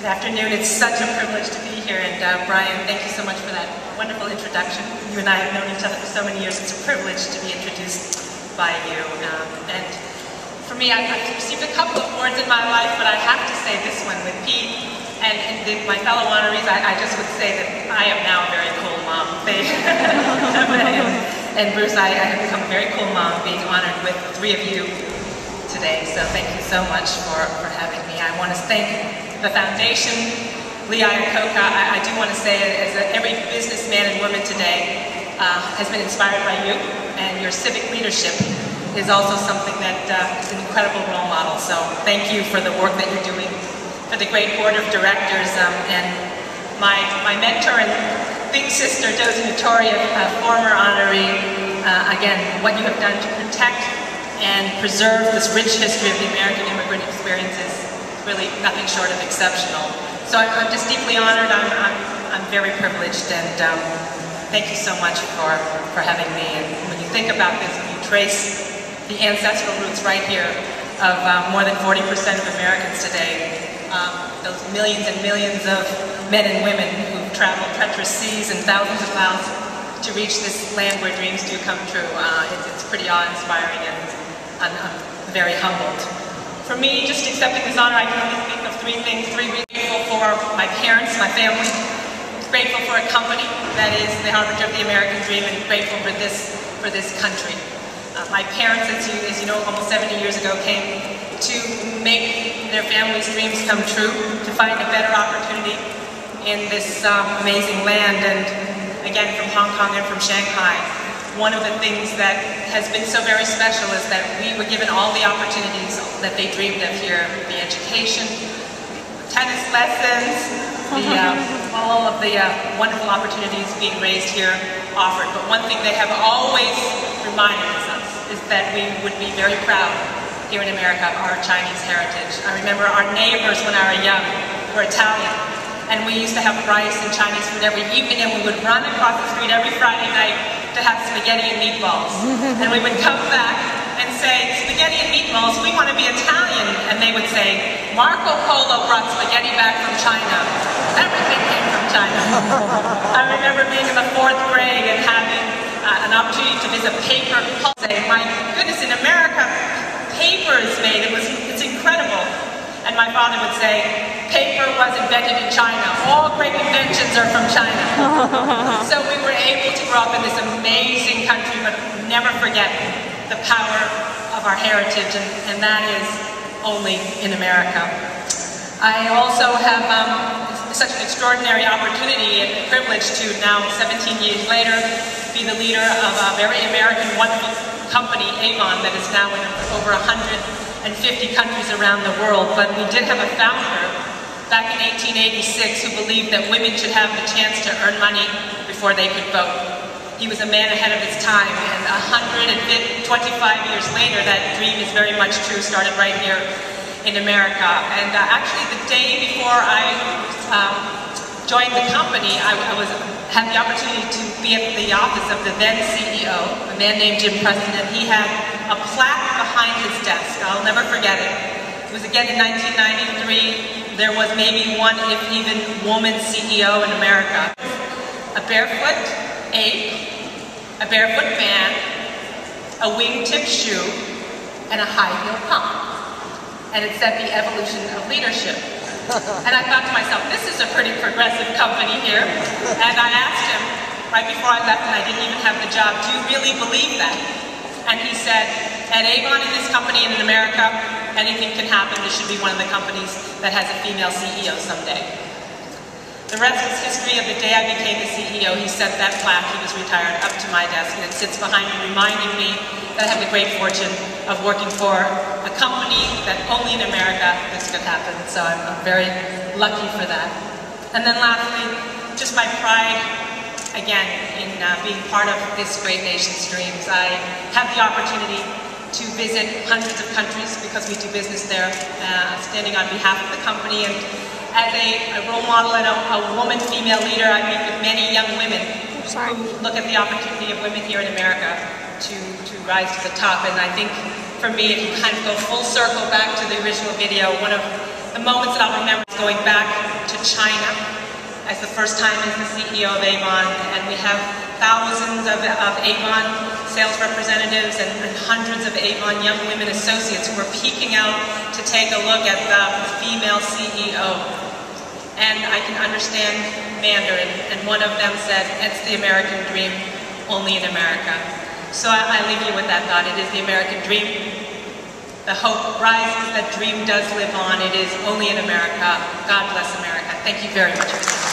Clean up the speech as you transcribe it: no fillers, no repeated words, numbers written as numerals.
Good afternoon. It's such a privilege to be here. And Brian, thank you so much for that wonderful introduction. You and I have known each other for so many years. It's a privilege to be introduced by you. And for me, I've received a couple of awards in my life, but I have to say this one with Pete and my fellow honorees, I just would say that I am now a very cool mom. And Bruce, I have become a very cool mom being honored with three of you today. So thank you so much for having me. I want to thank the foundation, Lee Iacocca. I do want to say that every businessman and woman today has been inspired by you, and your civic leadership is also something that is an incredible role model. So thank you for the work that you're doing, for the great board of directors, and my mentor and big sister, Josie Notori, a former honoree. Again, what you have done to protect and preserve this rich history of the American immigrant experience is really nothing short of exceptional. So I'm just deeply honored. I'm very privileged, and thank you so much for having me. And when you think about this, when you trace the ancestral roots right here of more than 40% of Americans today, those millions and millions of men and women who've traveled treacherous seas and thousands of miles to reach this land where dreams do come true, it's pretty awe-inspiring, and I'm very humbled. For me, just accepting this honor, I can only think of three things. Grateful for my parents, my family, grateful for a company that is the harbinger of the American dream, and grateful for this country. My parents, as you know, almost 70 years ago came to make their family's dreams come true, to find a better opportunity in this amazing land, and again from Hong Kong and from Shanghai. One of the things that has been so very special is that we were given all the opportunities that they dreamed of here, the education, tennis lessons, all of the wonderful opportunities being raised here offered. But one thing they have always reminded us is that we would be very proud here in America of our Chinese heritage. I remember our neighbors when I was young were Italian, and we used to have rice and Chinese food every evening, and we would run across the street every Friday night to have spaghetti and meatballs. And we would come back and say, spaghetti and meatballs, we want to be Italian. And they would say, Marco Polo brought spaghetti back from China. Everything came from China. I remember being in the 4th grade and having an opportunity to visit paper. My goodness, in America, paper is made. It's incredible. And my father would say, paper was invented in China. All great inventions are from China. So we were able to grow up in this amazing country, but never forget the power of our heritage, and that is only in America. I also have such an extraordinary opportunity and privilege to now, 17 years later, be the leader of a very American, wonderful company, Avon, that is now in over 150 countries around the world. But we did have a founder back in 1886 who believed that women should have the chance to earn money before they could vote. He was a man ahead of his time, and 125 years later, that dream is very much true, started right here in America. And actually the day before I joined the company, I had the opportunity to be at the office of the then CEO, a man named Jim Preston, and he had a plaque behind his desk. I'll never forget it. It was again in 1993. There was maybe one, if even, woman CEO in America. A barefoot ape, a barefoot man, a wingtip shoe, and a high-heel pump. And it said the evolution of leadership. And I thought to myself, this is a pretty progressive company here. And I asked him, right before I left, and I didn't even have the job, do you really believe that? And he said, at Avon, in this company and in America, anything can happen. This should be one of the companies that has a female CEO someday. The rest is history. Of the day I became the CEO, he sent that plaque, he was retired, up to my desk, and it sits behind me, reminding me that I have the great fortune of working for a company that only in America this could happen. So I'm very lucky for that. And then lastly, just my pride, again, in being part of this great nation's dreams. I have the opportunity to visit hundreds of countries because we do business there, standing on behalf of the company. And as a role model and a woman, female leader, I meet with many young women who look at the opportunity of women here in America to rise to the top. And I think for me, if you kind of go full circle back to the original video, one of the moments that I'll remember is going back to China as the first time as the CEO of Avon, and we have thousands of Avon sales representatives and hundreds of Avon young women associates who are peeking out to take a look at the female CEO. And I can understand Mandarin, and one of them said, "It's the American dream, only in America." So I leave you with that thought. It is the American dream. The hope rises, that dream does live on. It is only in America. God bless America. Thank you very much.